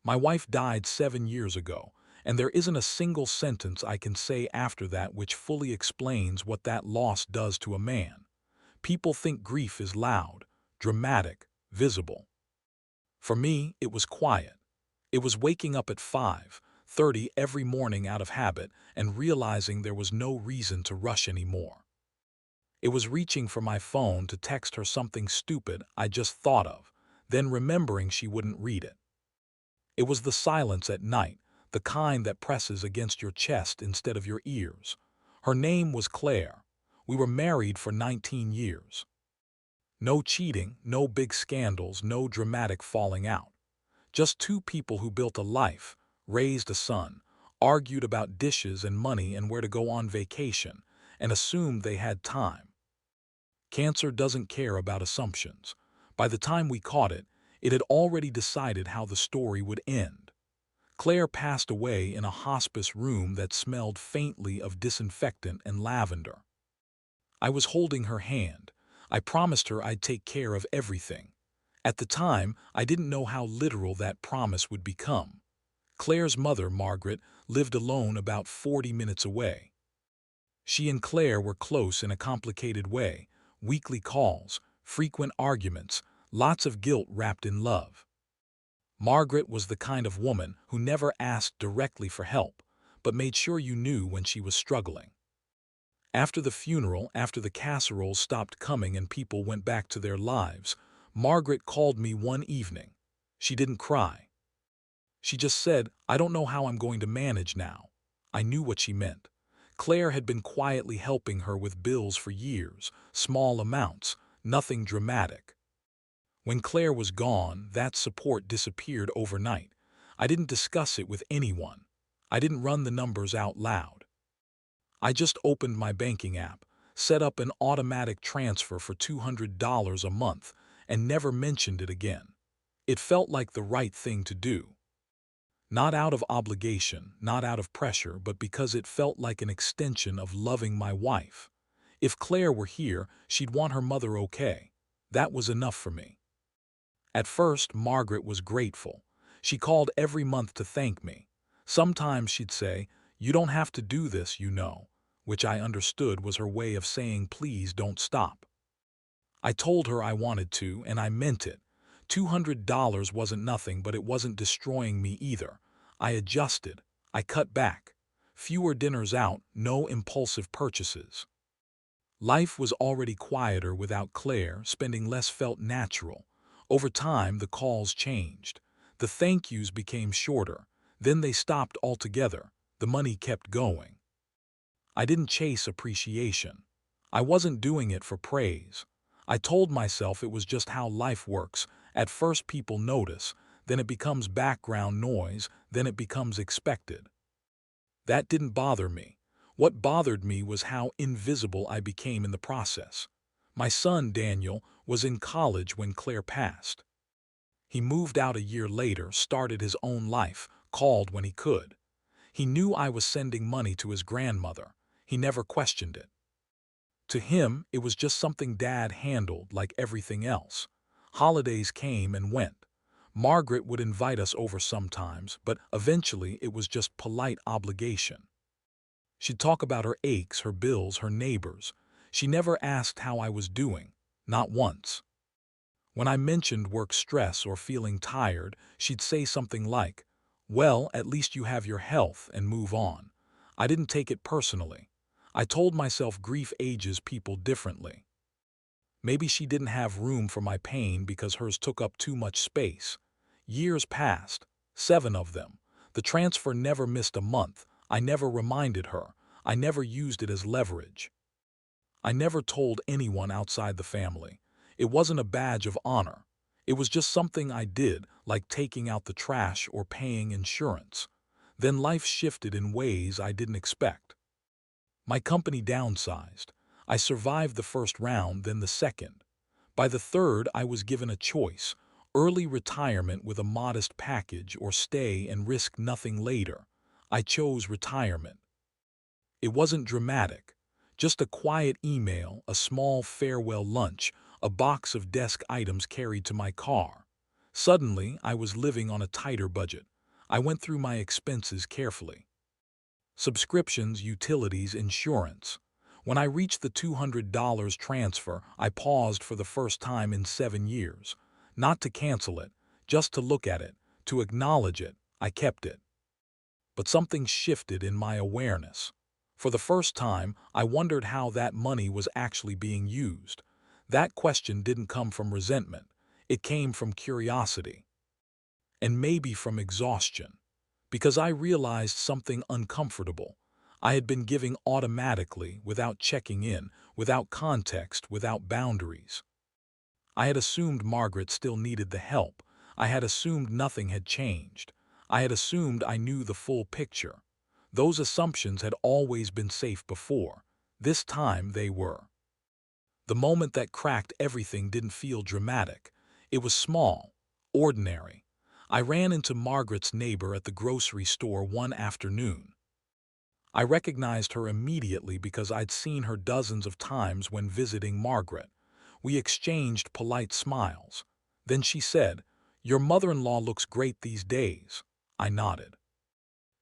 My wife died 7 years ago, and there isn't a single sentence I can say after that which fully explains what that loss does to a man. People think grief is loud, dramatic, visible. For me, it was quiet. It was waking up at 5:30 every morning out of habit and realizing there was no reason to rush anymore. It was reaching for my phone to text her something stupid I just thought of, then remembering she wouldn't read it. It was the silence at night, the kind that presses against your chest instead of your ears. Her name was Claire. We were married for 19 years. No cheating, no big scandals, no dramatic falling out. Just two people who built a life, raised a son, argued about dishes and money and where to go on vacation, and assumed they had time. Cancer doesn't care about assumptions. By the time we caught it, it had already decided how the story would end. Claire passed away in a hospice room that smelled faintly of disinfectant and lavender. I was holding her hand. I promised her I'd take care of everything. At the time, I didn't know how literal that promise would become. Claire's mother, Margaret, lived alone about 40 minutes away. She and Claire were close in a complicated way, weekly calls, frequent arguments, lots of guilt wrapped in love. Margaret was the kind of woman who never asked directly for help, but made sure you knew when she was struggling. After the funeral, after the casseroles stopped coming and people went back to their lives, Margaret called me one evening. She didn't cry. She just said, "I don't know how I'm going to manage now." I knew what she meant. Claire had been quietly helping her with bills for years, small amounts, nothing dramatic. When Claire was gone, that support disappeared overnight. I didn't discuss it with anyone. I didn't run the numbers out loud. I just opened my banking app, set up an automatic transfer for $200 a month, and never mentioned it again. It felt like the right thing to do. Not out of obligation, not out of pressure, but because it felt like an extension of loving my wife. If Claire were here, she'd want her mother okay. That was enough for me. At first, Margaret was grateful. She called every month to thank me. Sometimes she'd say, "You don't have to do this, you know," which I understood was her way of saying, "Please don't stop." I told her I wanted to, and I meant it. $200 wasn't nothing, but it wasn't destroying me either. I adjusted. I cut back. Fewer dinners out, no impulsive purchases. Life was already quieter without Claire, spending less felt natural. Over time, the calls changed. The thank yous became shorter. Then they stopped altogether. The money kept going. I didn't chase appreciation. I wasn't doing it for praise. I told myself it was just how life works. At first people notice, then it becomes background noise, then it becomes expected. That didn't bother me. What bothered me was how invisible I became in the process. My son, Daniel, was in college when Claire passed. He moved out a year later, started his own life, called when he could. He knew I was sending money to his grandmother. He never questioned it. To him, it was just something Dad handled like everything else. Holidays came and went. Margaret would invite us over sometimes, but eventually it was just polite obligation. She'd talk about her aches, her bills, her neighbors. She never asked how I was doing, not once. When I mentioned work stress or feeling tired, she'd say something like, "Well, at least you have your health," and move on. I didn't take it personally. I told myself grief ages people differently. Maybe she didn't have room for my pain because hers took up too much space. Years passed, 7 of them. The transfer never missed a month. I never reminded her. I never used it as leverage. I never told anyone outside the family. It wasn't a badge of honor. It was just something I did, like taking out the trash or paying insurance. Then life shifted in ways I didn't expect. My company downsized. I survived the first round, then the second. By the third, I was given a choice: early retirement with a modest package or stay and risk nothing later. I chose retirement. It wasn't dramatic. Just a quiet email, a small farewell lunch, a box of desk items carried to my car. Suddenly, I was living on a tighter budget. I went through my expenses carefully. Subscriptions, utilities, insurance. When I reached the $200 transfer, I paused for the first time in 7 years. Not to cancel it, just to look at it, to acknowledge it. I kept it. But something shifted in my awareness. For the first time, I wondered how that money was actually being used. That question didn't come from resentment. It came from curiosity. And maybe from exhaustion. Because I realized something uncomfortable. I had been giving automatically, without checking in, without context, without boundaries. I had assumed Margaret still needed the help. I had assumed nothing had changed. I had assumed I knew the full picture. Those assumptions had always been safe before. This time they were. The moment that cracked everything didn't feel dramatic. It was small, ordinary. I ran into Margaret's neighbor at the grocery store one afternoon. I recognized her immediately because I'd seen her dozens of times when visiting Margaret. We exchanged polite smiles. Then she said, "Your mother-in-law looks great these days." I nodded.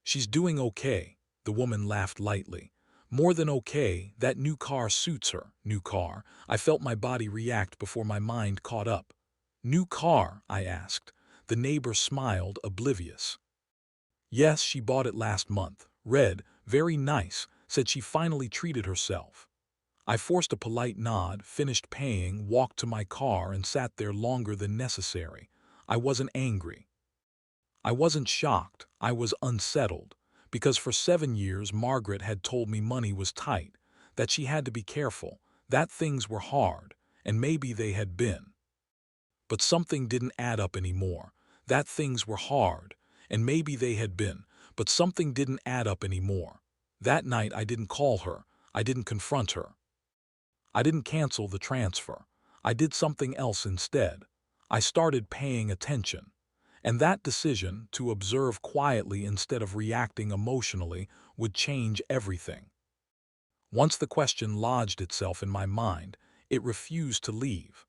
"She's doing okay," the woman laughed lightly. "More than okay, that new car suits her." New car? I felt my body react before my mind caught up. "New car?" I asked. The neighbor smiled, oblivious. "Yes, she bought it last month. Red, very nice," said she finally treated herself. I forced a polite nod, finished paying, walked to my car and sat there longer than necessary. I wasn't angry. I wasn't shocked. I was unsettled. Because for 7 years Margaret had told me money was tight, that she had to be careful, that things were hard, and maybe they had been. But something didn't add up anymore. That things were hard, and maybe they had been, but something didn't add up anymore. That night I didn't call her. I didn't confront her. I didn't cancel the transfer. I did something else instead. I started paying attention. And that decision, to observe quietly instead of reacting emotionally, would change everything. Once the question lodged itself in my mind, it refused to leave.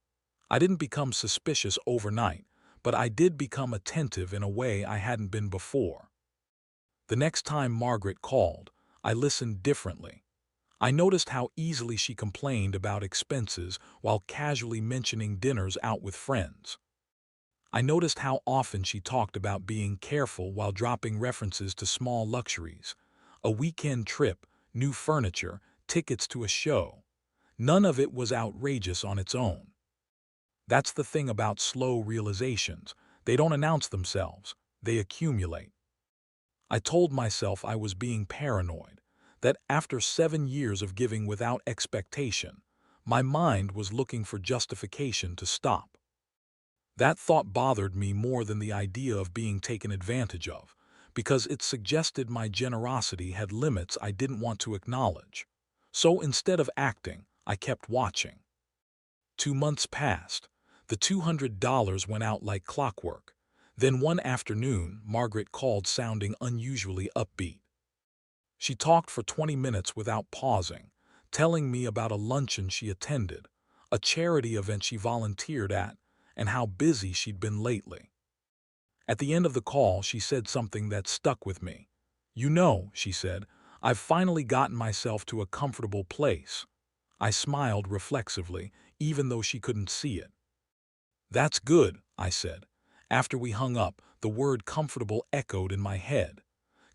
I didn't become suspicious overnight, but I did become attentive in a way I hadn't been before. The next time Margaret called, I listened differently. I noticed how easily she complained about expenses while casually mentioning dinners out with friends. I noticed how often she talked about being careful while dropping references to small luxuries. A weekend trip, new furniture, tickets to a show. None of it was outrageous on its own. That's the thing about slow realizations. They don't announce themselves, they accumulate. I told myself I was being paranoid, that after 7 years of giving without expectation, my mind was looking for justification to stop. That thought bothered me more than the idea of being taken advantage of, because it suggested my generosity had limits I didn't want to acknowledge. So instead of acting, I kept watching. 2 months passed. The $200 went out like clockwork. Then one afternoon, Margaret called sounding unusually upbeat. She talked for 20 minutes without pausing, telling me about a luncheon she attended, a charity event she volunteered at, and how busy she'd been lately. At the end of the call, she said something that stuck with me. "You know," she said, "I've finally gotten myself to a comfortable place." I smiled reflexively, even though she couldn't see it. "That's good," I said. After we hung up, the word comfortable echoed in my head.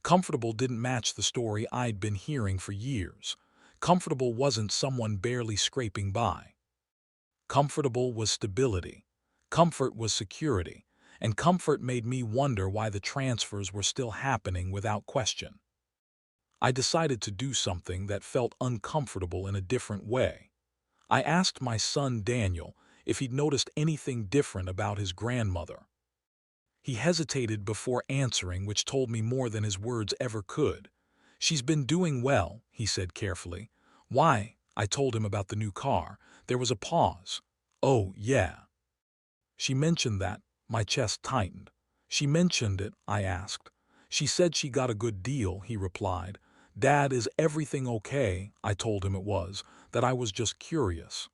Comfortable didn't match the story I'd been hearing for years. Comfortable wasn't someone barely scraping by. Comfortable was stability. Comfort was security. And comfort made me wonder why the transfers were still happening without question. I decided to do something that felt uncomfortable in a different way. I asked my son Daniel if he'd noticed anything different about his grandmother. He hesitated before answering, which told me more than his words ever could. "She's been doing well," he said carefully. "Why?" I told him about the new car. There was a pause. "Oh, yeah. She mentioned that." My chest tightened. "She mentioned it?" I asked. "She said she got a good deal," he replied. "Dad, is everything okay?" I told him it was, that I was just curious.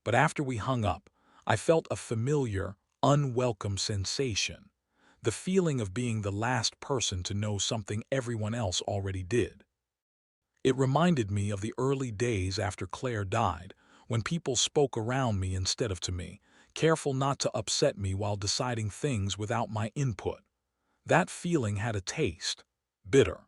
But after we hung up, I felt a familiar, unwelcome sensation. The feeling of being the last person to know something everyone else already did. It reminded me of the early days after Claire died, when people spoke around me instead of to me, careful not to upset me while deciding things without my input. That feeling had a taste. Bitter.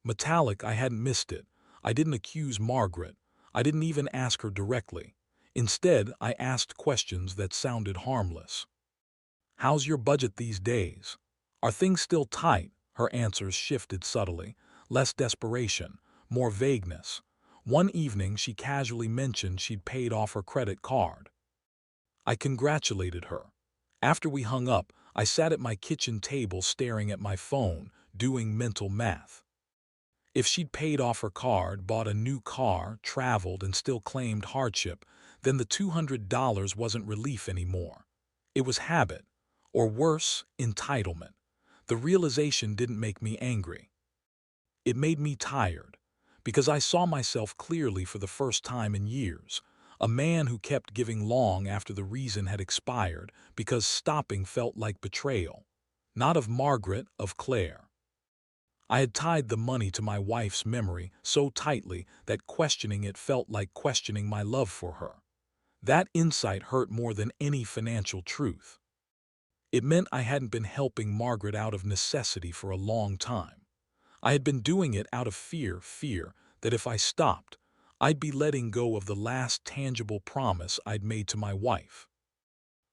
Metallic. I hadn't missed it. I didn't accuse Margaret. I didn't even ask her directly. Instead, I asked questions that sounded harmless. How's your budget these days? Are things still tight? Her answers shifted subtly. Less desperation, more vagueness. One evening, she casually mentioned she'd paid off her credit card. I congratulated her. After we hung up, I sat at my kitchen table staring at my phone, doing mental math. If she'd paid off her card, bought a new car, traveled, and still claimed hardship, then the $200 wasn't relief anymore. It was habit, or worse, entitlement. The realization didn't make me angry. It made me tired, because I saw myself clearly for the first time in years, a man who kept giving long after the reason had expired because stopping felt like betrayal. Not of Margaret, of Claire. I had tied the money to my wife's memory so tightly that questioning it felt like questioning my love for her. That insight hurt more than any financial truth. It meant I hadn't been helping Margaret out of necessity for a long time. I had been doing it out of fear that if I stopped, I'd be letting go of the last tangible promise I'd made to my wife.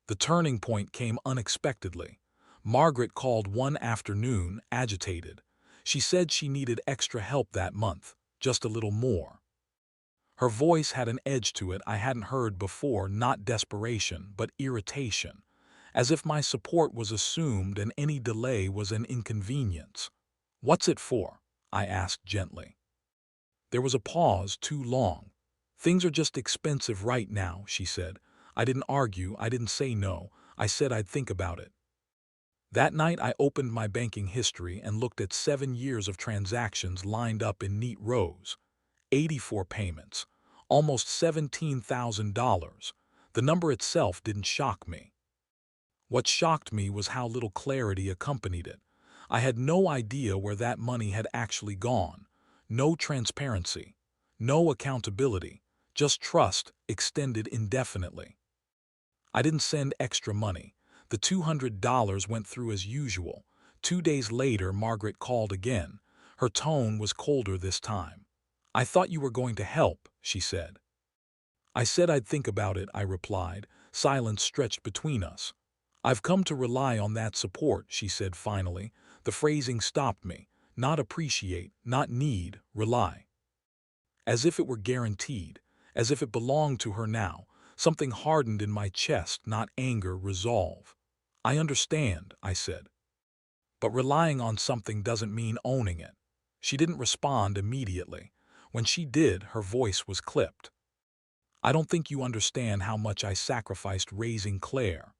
The turning point came unexpectedly. Margaret called one afternoon, agitated. She said she needed extra help that month, just a little more. Her voice had an edge to it I hadn't heard before, not desperation, but irritation, as if my support was assumed and any delay was an inconvenience. "What's it for?" I asked gently. There was a pause too long. "Things are just expensive right now," she said. I didn't argue, I didn't say no, I said I'd think about it. That night I opened my banking history and looked at 7 years of transactions lined up in neat rows. 84 payments, almost $17,000. The number itself didn't shock me. What shocked me was how little clarity accompanied it. I had no idea where that money had actually gone. No transparency. No accountability. Just trust, extended indefinitely. I didn't send extra money. The $200 went through as usual. 2 days later, Margaret called again. Her tone was colder this time. "I thought you were going to help," she said. "I said I'd think about it," I replied. Silence stretched between us. "I've come to rely on that support," she said finally. The phrasing stopped me. Not appreciate, not need, rely. As if it were guaranteed, as if it belonged to her now. Something hardened in my chest, not anger, resolve. "I understand," I said. "But relying on something doesn't mean owning it." She didn't respond immediately. When she did, her voice was clipped. "I don't think you understand how much I sacrificed raising Claire."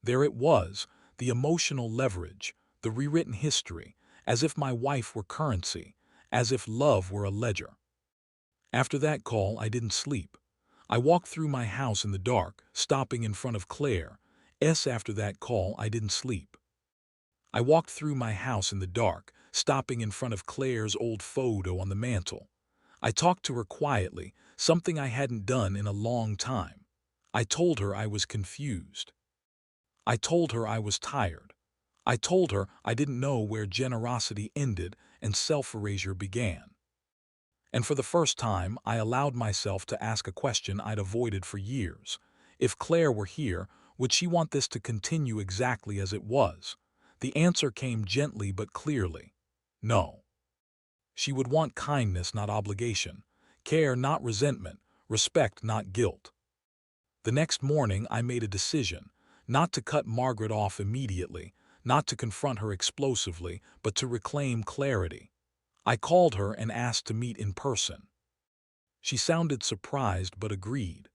There it was, the emotional leverage, the rewritten history, as if my wife were currency, as if love were a ledger. After that call, I didn't sleep. I walked through my house in the dark, stopping in front of Claire. After that call, I didn't sleep. I walked through my house in the dark, stopping in front of Claire's old photo on the mantel. I talked to her quietly, something I hadn't done in a long time. I told her I was confused. I told her I was tired. I told her I didn't know where generosity ended and self-erasure began. And for the first time, I allowed myself to ask a question I'd avoided for years. If Claire were here, would she want this to continue exactly as it was? The answer came gently but clearly. No. She would want kindness, not obligation. Care, not resentment. Respect, not guilt. The next morning, I made a decision. Not to cut Margaret off immediately, not to confront her explosively, but to reclaim clarity. I called her and asked to meet in person. She sounded surprised but agreed.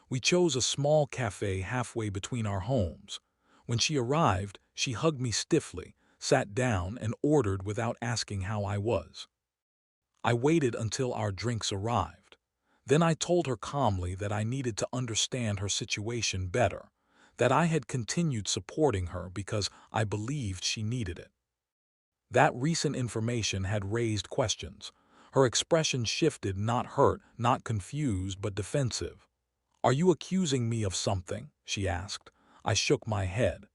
We chose a small cafe halfway between our homes. When she arrived, she hugged me stiffly, sat down, and ordered without asking how I was. I waited until our drinks arrived. Then I told her calmly that I needed to understand her situation better. that I had continued supporting her because I believed she needed it. That recent information had raised questions. Her expression shifted, not hurt, not confused, but defensive. "Are you accusing me of something?" she asked. I shook my head.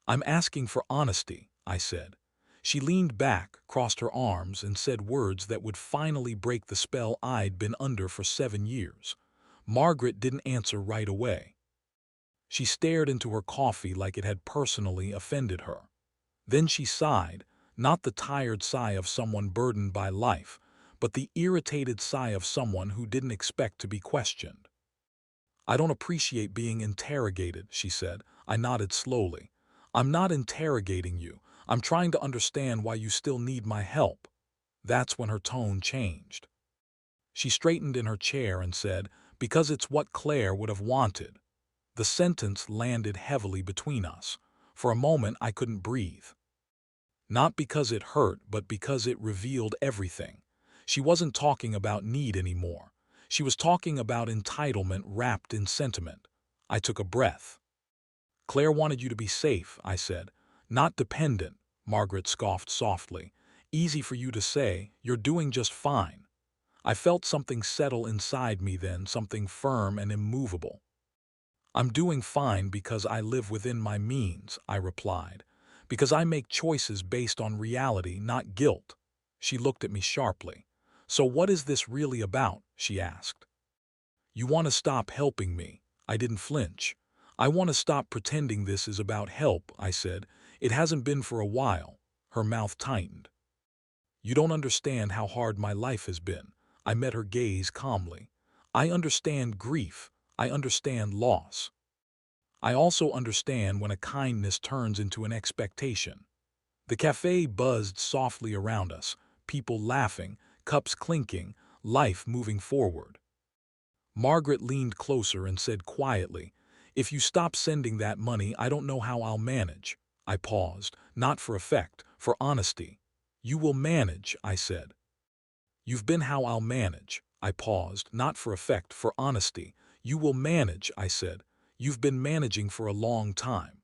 "I'm asking for honesty," I said. She leaned back, crossed her arms, and said words that would finally break the spell I'd been under for 7 years. Margaret didn't answer right away. She stared into her coffee like it had personally offended her. Then she sighed, not the tired sigh of someone burdened by life, but the irritated sigh of someone who didn't expect to be questioned. "I don't appreciate being interrogated," she said. I nodded slowly. "I'm not interrogating you. I'm trying to understand why you still need my help." That's when her tone changed. She straightened in her chair and said, "Because it's what Claire would have wanted." The sentence landed heavily between us. For a moment I couldn't breathe. Not because it hurt, but because it revealed everything. She wasn't talking about need anymore. She was talking about entitlement wrapped in sentiment. I took a breath. "Claire wanted you to be safe," I said. "Not dependent," Margaret scoffed softly. "Easy for you to say, you're doing just fine." I felt something settle inside me then, something firm and immovable. "I'm doing fine because I live within my means," I replied. "Because I make choices based on reality, not guilt." She looked at me sharply. "So what is this really about?" she asked. "You want to stop helping me." I didn't flinch. "I want to stop pretending this is about help," I said. "It hasn't been for a while." Her mouth tightened. "You don't understand how hard my life has been." I met her gaze calmly. "I understand grief. I understand loss. I also understand when a kindness turns into an expectation." The cafe buzzed softly around us, people laughing, cups clinking, life moving forward. Margaret leaned closer and said quietly, "If you stop sending that money, I don't know how I'll manage." I paused, not for effect, for honesty. "You will manage," I said. "You've been how I'll manage." I paused, not for effect, for honesty. "You will manage," I said. "You've been managing for a long time.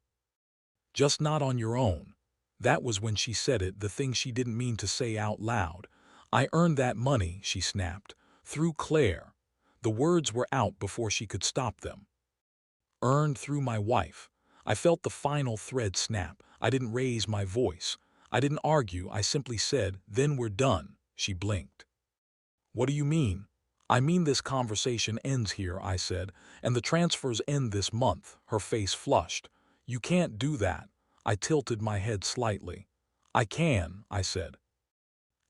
Just not on your own." That was when she said it, the thing she didn't mean to say out loud. "I earned that money," she snapped, "through Claire." The words were out before she could stop them. "Earned through my wife." I felt the final thread snap. I didn't raise my voice. I didn't argue. I simply said, "Then we're done." She blinked. "What do you mean?" "I mean this conversation ends here," I said, "and the transfers end this month." Her face flushed. "You can't do that." I tilted my head slightly. "I can," I said.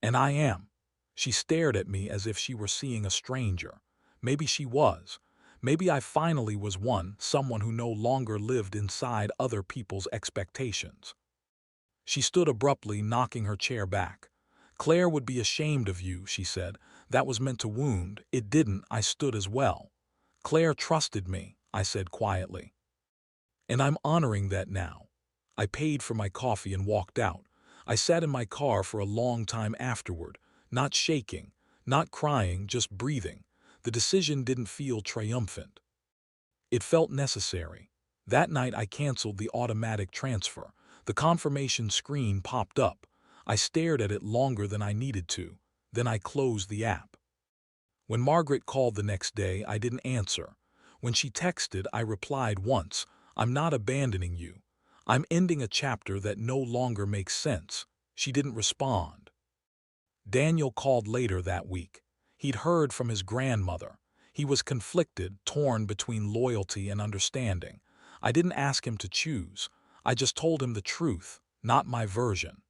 "And I am." She stared at me as if she were seeing a stranger. Maybe she was. Maybe I finally was someone who no longer lived inside other people's expectations. She stood abruptly, knocking her chair back. "Claire would be ashamed of you," she said. "That was meant to wound." It didn't. I stood as well. "Claire trusted me," I said quietly. "And I'm honoring that now." I paid for my coffee and walked out. I sat in my car for a long time afterward, not shaking, not crying, just breathing. The decision didn't feel triumphant. It felt necessary. That night I canceled the automatic transfer. The confirmation screen popped up. I stared at it longer than I needed to. Then I closed the app. When Margaret called the next day, I didn't answer. When she texted, I replied once, "I'm not abandoning you. I'm ending a chapter that no longer makes sense." She didn't respond. Daniel called later that week. He'd heard from his grandmother. He was conflicted, torn between loyalty and understanding. I didn't ask him to choose. I just told him the truth, not my version.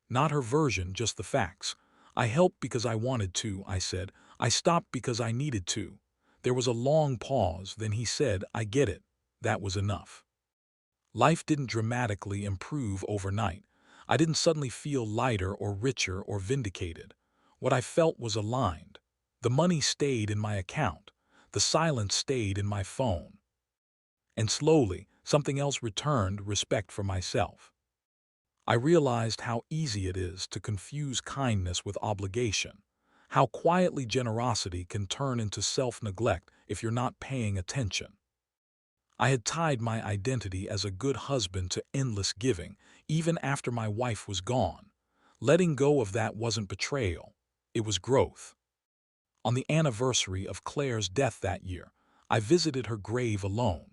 Not her version, just the facts. "I helped because I wanted to," I said. "I stopped because I needed to." There was a long pause, then he said, "I get it." That was enough. Life didn't dramatically improve overnight. I didn't suddenly feel lighter or richer or vindicated. What I felt was aligned. The money stayed in my account. The silence stayed in my phone. And slowly, something else returned: respect for myself. I realized how easy it is to confuse kindness with obligation. How quietly generosity can turn into self-neglect if you're not paying attention. I had tied my identity as a good husband to endless giving, even after my wife was gone. Letting go of that wasn't betrayal, it was growth. On the anniversary of Claire's death that year, I visited her grave alone.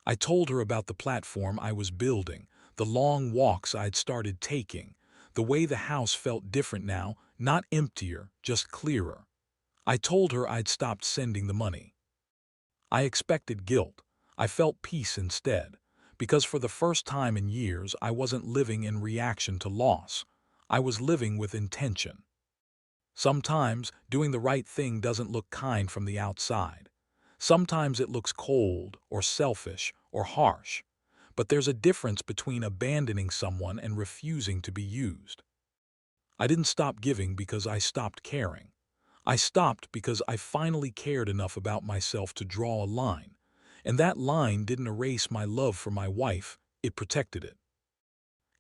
I told her about the platform I was building, the long walks I'd started taking, the way the house felt different now, not emptier, just clearer. I told her I'd stopped sending the money. I expected guilt. I felt peace instead, because for the first time in years I wasn't living in reaction to loss. I was living with intention. Sometimes doing the right thing doesn't look kind from the outside. Sometimes it looks cold or selfish or harsh. But there's a difference between abandoning someone and refusing to be used. I didn't stop giving because I stopped caring. I stopped because I finally cared enough about myself to draw a line. And that line didn't erase my love for my wife, it protected it.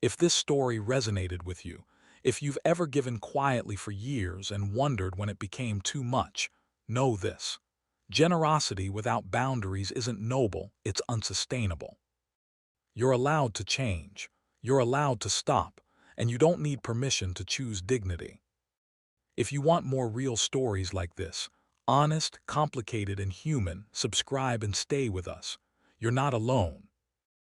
If this story resonated with you, if you've ever given quietly for years and wondered when it became too much, know this. Generosity without boundaries isn't noble, it's unsustainable. You're allowed to change, you're allowed to stop, and you don't need permission to choose dignity. If you want more real stories like this, honest, complicated, and human, subscribe and stay with us. You're not alone.